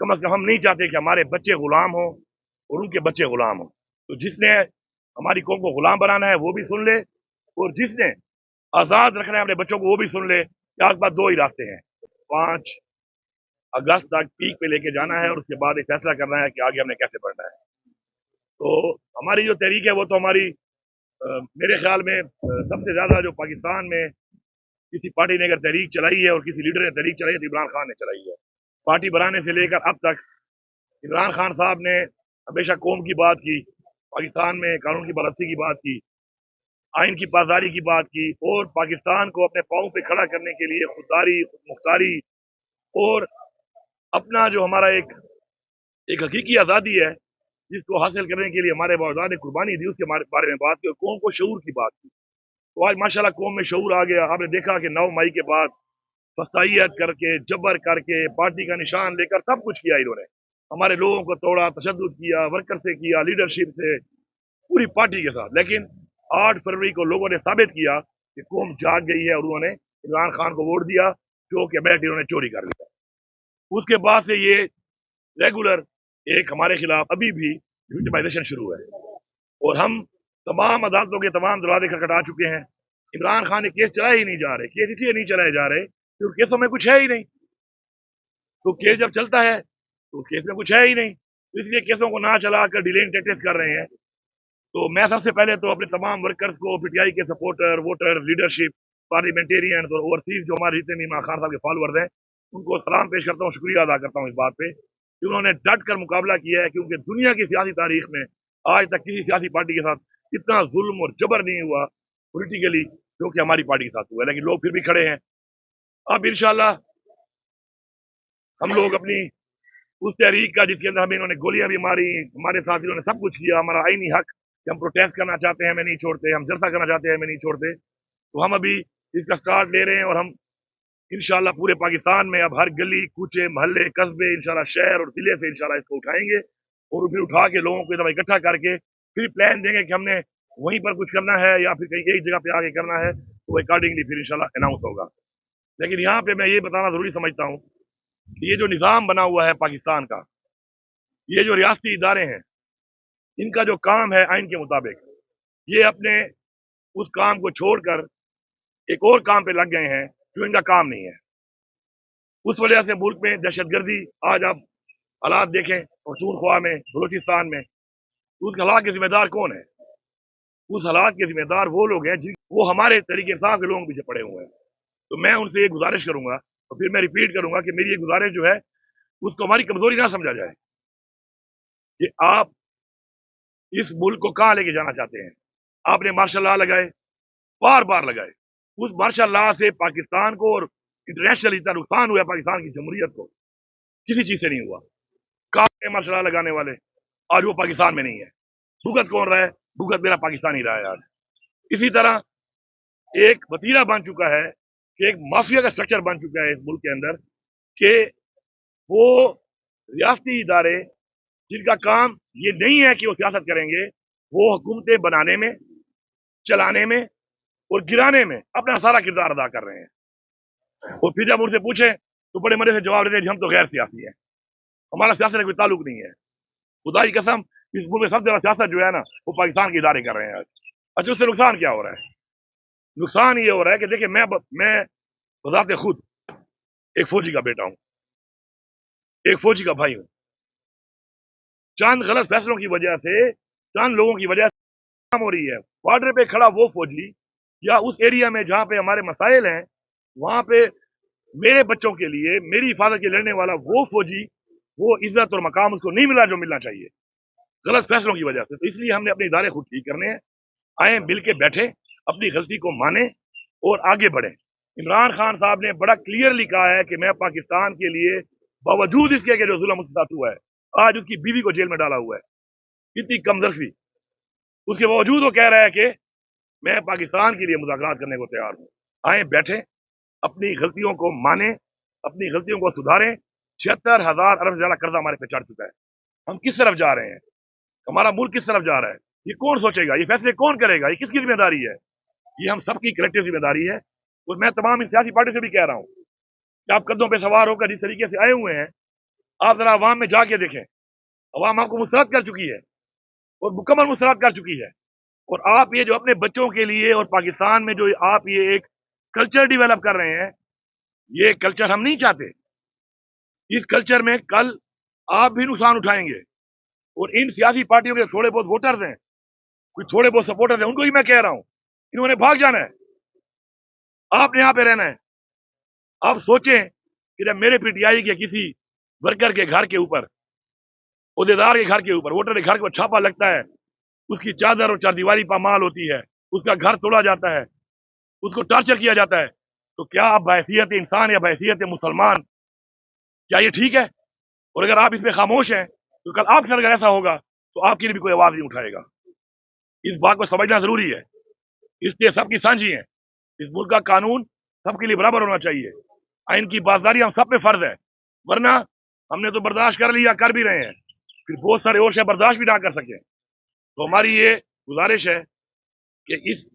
कम अज कम हम नहीं चाहते कि हमारे बच्चे गुलाम हों और उनके बच्चे गुलाम हों। तो जिसने हमारी कौम को गुलाम बनाना है वो भी सुन ले, और जिसने आज़ाद रखना है अपने बच्चों को वो भी सुन ले कि आगे बाद दो ही रास्ते हैं। 5 अगस्त तक पीक पे लेके जाना है और उसके बाद एक फैसला करना है कि आगे हमने कैसे बढ़ना है। तो हमारी जो तहरीक है वो तो हमारी मेरे ख्याल में सबसे ज़्यादा जो पाकिस्तान में किसी पार्टी ने अगर तहरीक चलाई है और किसी लीडर ने तहरीक चलाई है तो इमरान खान ने चलाई है। पार्टी बनाने से लेकर अब तक इमरान खान साहब ने हमेशा कौम की बात की, पाकिस्तान में कानून की पाबंदी की बात की, आइन की पासदारी की बात की, और पाकिस्तान को अपने पाँव पे खड़ा करने के लिए खुददारी, मुख्तारी और अपना जो हमारा एक हकीकी आज़ादी है जिसको हासिल करने के लिए हमारे बावजूद ने कुर्बानी दी, उसके बारे में बात की और कौम को शऊर की बात की। तो आज माशाल्लाह कौम में शऊर आ गया। आपने देखा कि 9 मई के बाद फसाइयत करके, जबर करके, पार्टी का निशान लेकर सब कुछ किया इन्होंने। हमारे लोगों को तोड़ा, तशद्दुद किया, वर्कर से किया, लीडरशिप से, पूरी पार्टी के साथ। लेकिन 8 फरवरी को लोगों ने साबित किया कि कौम जाग गई है और उन्होंने इमरान खान को वोट दिया, जो कि बैठ इन्होंने चोरी कर लिया। उसके बाद से ये रेगुलर एक हमारे खिलाफ अभी भी विक्टिमाइजेशन शुरू है और हम तमाम अदालतों के तमाम दरवाजे खटखटा चुके हैं। इमरान खान ने केस चलाए ही नहीं जा रहे। केस इसलिए नहीं चलाए जा रहे क्योंकि केसों में कुछ है ही नहीं। तो केस जब चलता है तो केस में कुछ है ही नहीं, तो इसलिए केसों को ना चलाकर डिलेइंग टैक्टिक्स कर रहे हैं। तो मैं सबसे पहले तो अपने तमाम वर्कर्स को, पीटीआई के सपोर्टर, वोटर, लीडरशिप, पार्लियामेंटेरियन और ओवरसीज जो हमारे जितने भी इमरान खान साहब के फॉलोअर्स हैं, उनको सलाम पेश करता हूँ, शुक्रिया अदा करता हूँ इस बात पे कि उन्होंने डट कर मुकाबला किया है। क्योंकि दुनिया की सियासी तारीख में आज तक किसी सियासी पार्टी के साथ इतना जुल्म और जबर नहीं हुआ पॉलिटिकली जो कि हमारी पार्टी के साथ हुआ है। लेकिन लोग फिर भी खड़े हैं। अब इंशाल्लाह हम लोग अपनी उस तहरीक का जिसके अंदर हमें इन्होंने गोलियां भी मारी, हमारे साथ इन्होंने सब कुछ किया, हमारा आईनी हक कि हम प्रोटेस्ट करना चाहते हैं हमें नहीं छोड़ते, हम जलसा करना चाहते हैं हमें नहीं छोड़ते। तो हम अभी इसका स्टार्ट ले रहे हैं और हम इंशाल्लाह पूरे पाकिस्तान में अब हर गली, कूचे, मोहल्ले, कस्बे, इंशाल्लाह शहर और जिले से इंशाल्लाह इसको उठाएंगे और फिर उठा के लोगों को एकदम इकट्ठा करके फिर प्लान देंगे कि हमने वहीं पर कुछ करना है या फिर कहीं एक जगह पे आगे करना है, तो अकॉर्डिंगली फिर इंशाल्लाह अनाउंस होगा। लेकिन यहाँ पे मैं ये बताना जरूरी समझता हूँ कि ये जो निज़ाम बना हुआ है पाकिस्तान का, ये जो रियासती इदारे हैं, इनका जो काम है आइन के मुताबिक, ये अपने उस काम को छोड़कर एक और काम पे लग गए हैं जो इनका काम नहीं है। उस वजह से मुल्क में दहशतगर्दी, आज आप हालात देखें पख्तूनख्वा में, बलूचिस्तान में, उस हालात के जिम्मेदार कौन है? उस हालात के जिम्मेदार वो लोग हैं वो हमारे तरीके इंसाफ के लोगों के पीछे पड़े हुए हैं। तो मैं उनसे ये गुजारिश करूंगा और फिर मैं रिपीट करूंगा कि मेरी ये गुजारिश जो है उसको हमारी कमजोरी ना समझा जाए कि आप इस मुल्क को कहां लेके जाना चाहते हैं। आपने मार्शल लॉ लगाए, बार बार लगाए, उस मार्शल लॉ से पाकिस्तान को और इंटरनेशनल इतना नुकसान हुआ पाकिस्तान की जमहूरियत को, किसी चीज से नहीं हुआ। कहां मार्शल लॉ लगाने वाले, आज वो पाकिस्तान में नहीं है। भुगत कौन रहा है? भुगत मेरा पाकिस्तान ही रहा है आज। इसी तरह एक वतीरा बन चुका है कि एक माफिया का स्ट्रक्चर बन चुका है इस मुल्क के अंदर कि वो रियासती इदारे जिनका काम ये नहीं है कि वो सियासत करेंगे, वो हुकूमतें बनाने में, चलाने में और गिराने में अपना सारा किरदार अदा कर रहे हैं। और फिर जब उनसे पूछे तो बड़े मजे से जवाब देते हैं हम तो गैर सियासी है, हमारा सियासत से कोई ताल्लुक नहीं है। खुदा की कसम, इस मुल्क में सबसे ज्यादा सियासत जो है ना वो पाकिस्तान के इदारे कर रहे हैं आज। अच्छा, उससे नुकसान क्या हो रहा है? नुकसान ये हो रहा है कि देखिए मैं बजाते खुद एक फौजी का बेटा हूं, एक फौजी का भाई हूं। चंद गलत फैसलों की वजह से, चंद लोगों की वजह से हो रही है। बॉर्डर पे खड़ा वो फौजी या उस एरिया में जहां पे हमारे मसाइल हैं, वहां पे मेरे बच्चों के लिए, मेरी हिफाजत के लड़ने वाला वो फौजी, वो इज्जत और मकाम उसको नहीं मिला जो मिलना चाहिए, गलत फैसलों की वजह से। तो इसलिए हमने अपने इदारे खुद ठीक करने हैं। आए मिल के बैठे, अपनी गलती को माने और आगे बढ़े। इमरान खान साहब ने बड़ा क्लियरली कहा है कि मैं पाकिस्तान के लिए, बावजूद इसके कि जो जुल्म उसके साथ हुआ है, आज उसकी बीवी को जेल में डाला हुआ है, इतनी कमजोरी, उसके बावजूद वो कह रहा है कि मैं पाकिस्तान के लिए मुज़ाकरात करने को तैयार हूं। आए बैठे, अपनी गलतियों को माने, अपनी गलतियों को सुधारें। 76,000 अरब से ज्यादा कर्जा हमारे पे चढ़ चुका है। हम किस तरफ जा रहे हैं? हमारा मुल्क किस तरफ जा रहा है? ये कौन सोचेगा? ये फैसले कौन करेगा? ये किसकी जिम्मेदारी है? ये हम सबकी कलेक्टिव जिम्मेदारी है। और मैं तमाम सियासी पार्टी से भी कह रहा हूं कि आप कदमों पे सवार होकर जिस तरीके से आए हुए हैं, आप जरा अवाम में जाके देखें, अवाम आपको मुसरत कर चुकी है और मुकम्मल मुसरत कर चुकी है। और आप ये जो अपने बच्चों के लिए और पाकिस्तान में जो आप ये एक कल्चर डेवलप कर रहे हैं, ये कल्चर हम नहीं चाहते। इस कल्चर में कल आप भी नुकसान उठाएंगे। और इन सियासी पार्टियों के थोड़े बहुत वोटर्स हैं, कोई थोड़े बहुत सपोर्टर्स हैं, उनको ही मैं कह रहा हूं, इन्होंने भाग जाना है, आपने यहां पे रहना है। आप सोचें कि जब मेरे पीटीआई के किसी वर्कर के घर के ऊपर, उहदेदार के घर के ऊपर, वोटर के घर के ऊपर छापा लगता है, उसकी चादर और चारदीवारी पामाल होती है, उसका घर तोड़ा जाता है, उसको टॉर्चर किया जाता है, तो क्या आप बहैसियत इंसान या बहैसियत मुसलमान, क्या ये ठीक है? और अगर आप इसमें खामोश हैं तो कल आपके साथ अगर ऐसा होगा तो आपके लिए भी कोई आवाज नहीं उठाएगा। इस बात को समझना जरूरी है, इसलिए सबकी साझी है। इस मुल्क का कानून सबके लिए बराबर होना चाहिए, आइन की बाजदारी हम सब पे फर्ज है, वरना हमने तो बर्दाश्त कर लिया, कर भी रहे हैं, फिर बहुत सारे और शायद बर्दाश्त भी ना कर सके। तो हमारी ये गुजारिश है कि इस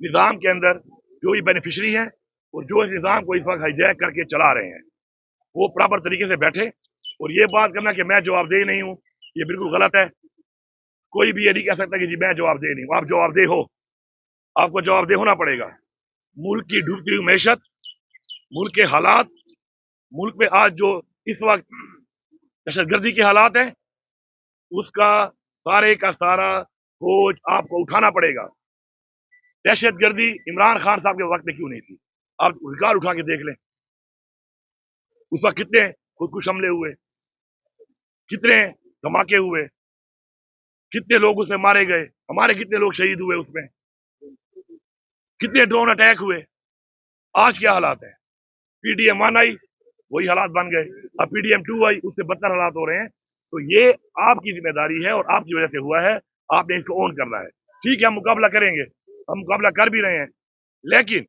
निज़ाम के अंदर जो भी बेनिफिशरी हैं और जो इस निज़ाम को इस वक्त हाईजैक करके चला रहे हैं, वो प्रॉपर तरीके से बैठे। और ये बात करना कि मैं जवाबदेह नहीं हूँ, ये बिल्कुल गलत है। कोई भी ये नहीं कह सकता कि जी मैं जवाबदेह नहीं हूँ। आप जवाबदेह हो, आपको जवाबदेह होना पड़ेगा। मुल्क की डूबती हुई मैशत, मुल्क के हालात, मुल्क में आज जो इस वक्त दहशतगर्दी के हालात हैं, उसका सारे का सारा बोझ आपको उठाना पड़ेगा। दहशतगर्दी इमरान खान साहब के वक्त में क्यों नहीं थी? आप रिकॉर्ड उठा के देख लें, उस वक्त कितने खुदकुश हमले हुए, कितने धमाके हुए, कितने लोग उसमें मारे गए, हमारे कितने लोग शहीद हुए उसमें, कितने ड्रोन अटैक हुए। आज क्या हालात है? पीडीएम 1 आई, वही हालात बन गए। अब पीडीएम 2 आई, उससे बदतर हालात हो रहे हैं। तो ये आपकी जिम्मेदारी है और आपकी वजह से हुआ है, आपने इसको ऑन करना है। ठीक है, हम मुकाबला करेंगे, हम मुकाबला कर भी रहे हैं, लेकिन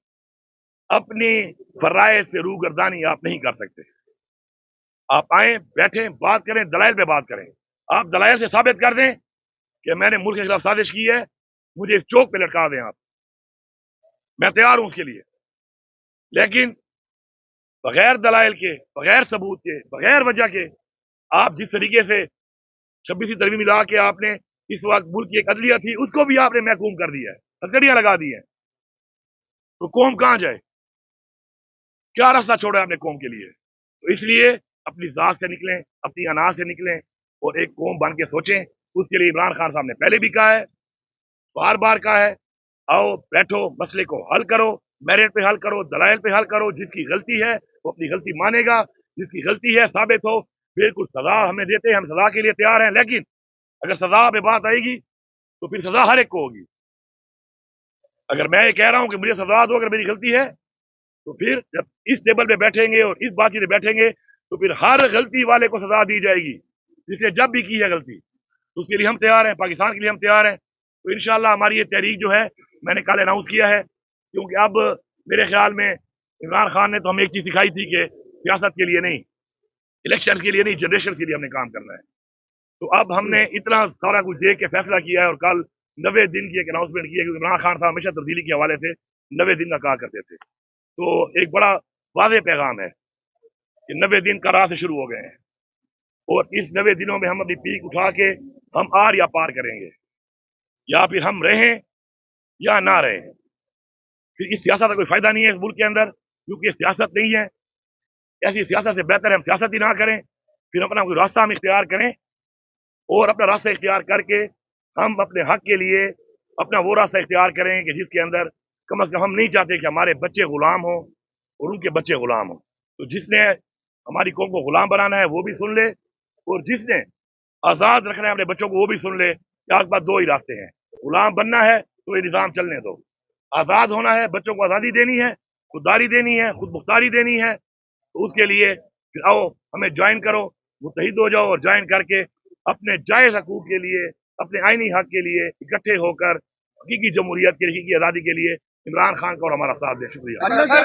अपनी फराइज से रूगर्दानी आप नहीं कर सकते। आप आए, बैठे, बात करें, दलाइल पे बात करें। आप दलाइल से साबित कर दें कि मैंने मुल्क के खिलाफ साजिश की है, मुझे इस चौक पे लटका दें आप, मैं तैयार हूं उसके लिए। लेकिन बगैर दलाइल के, बगैर सबूत के, बगैर वजह के आप जिस तरीके से 26वीं तरमीम मिला के आपने इस वक्त मुल्क की एक अदलिया थी उसको भी आपने महकूम कर दिया है, हथकड़ियां लगा दी है, तो कौम कहां जाए? क्या रास्ता छोड़ा है आपने कौम के लिए? तो इसलिए अपनी जात से निकलें, अपनी अनाज से निकलें और एक कौम बन के सोचें। उसके लिए इमरान खान साहब ने पहले भी कहा है, बार बार कहा है, आओ बैठो, मसले को हल करो, मेरिट पे हल करो, दलाइल पे हल करो। जिसकी गलती है वो अपनी गलती मानेगा, जिसकी गलती है साबित हो, बिल्कुल सजा हमें देते हैं, हम सजा के लिए तैयार हैं। लेकिन अगर सजा पे बात आएगी तो फिर सजा हर एक को होगी। अगर मैं ये कह रहा हूं कि मुझे सजा दो अगर मेरी गलती है, तो फिर जब इस टेबल पे बैठेंगे और इस बातचीत में बैठेंगे तो फिर हर गलती वाले को सजा दी जाएगी, जिसने जब भी की है गलती। तो उसके लिए हम तैयार हैं, पाकिस्तान के लिए हम तैयार हैं। तो इंशाल्लाह हमारी ये तहरीक जो है, मैंने कल अनाउंस किया है, क्योंकि अब मेरे ख्याल में इमरान खान ने तो हमें एक चीज सिखाई थी कि सियासत के लिए नहीं, इलेक्शन के लिए नहीं, जनरेशन के लिए हमने काम करना है। तो अब हमने इतना सारा कुछ देख के फैसला किया है और कल 90 दिन की एक अनाउंसमेंट की है, क्योंकि इमरान खान साहब हमेशा तब्दीली के हवाले से 90 दिन का कहा करते थे। तो एक बड़ा वाज़ेह पैगाम है कि 90 दिन का राह से शुरू हो गए हैं और इस 90 दिनों में हम अपनी पीक उठा के हम आर या पार करेंगे, या फिर हम रहें या ना रहें। फिर इस सियासत का कोई फायदा नहीं है इस मुल्क के अंदर, क्योंकि सियासत नहीं है। ऐसी सियासत से बेहतर है हम सियासत ही ना करें, फिर अपना कोई रास्ता हम इख्तियार करें और अपना रास्ता इख्तियार करके हम अपने हक के लिए अपना वो रास्ता इख्तियार करें कि जिसके अंदर कम अज कम हम नहीं चाहते कि हमारे बच्चे गुलाम हों और उनके बच्चे गुलाम हों। तो जिसने हमारी कौम को गुलाम बनाना है वो भी सुन ले, और जिसने आज़ाद रखना है अपने बच्चों को वो भी सुन ले कि आपके पास दो ही रास्ते हैं। गुलाम बनना है तो ये निज़ाम चलने दो, आज़ाद होना है, बच्चों को आज़ादी देनी है, खुददारी देनी है, खुद मुख्तारी देनी है, तो उसके लिए फिर आओ हमें ज्वाइन करो, मुत्तहिद हो जाओ और ज्वाइन करके अपने जायज़ हकूक़ के लिए, अपने आईनी हक के लिए इकट्ठे होकर हकीकी जमहूरियत की, हकीकी आज़ादी के लिए इमरान खान का और हमारा साथ दें। शुक्रिया।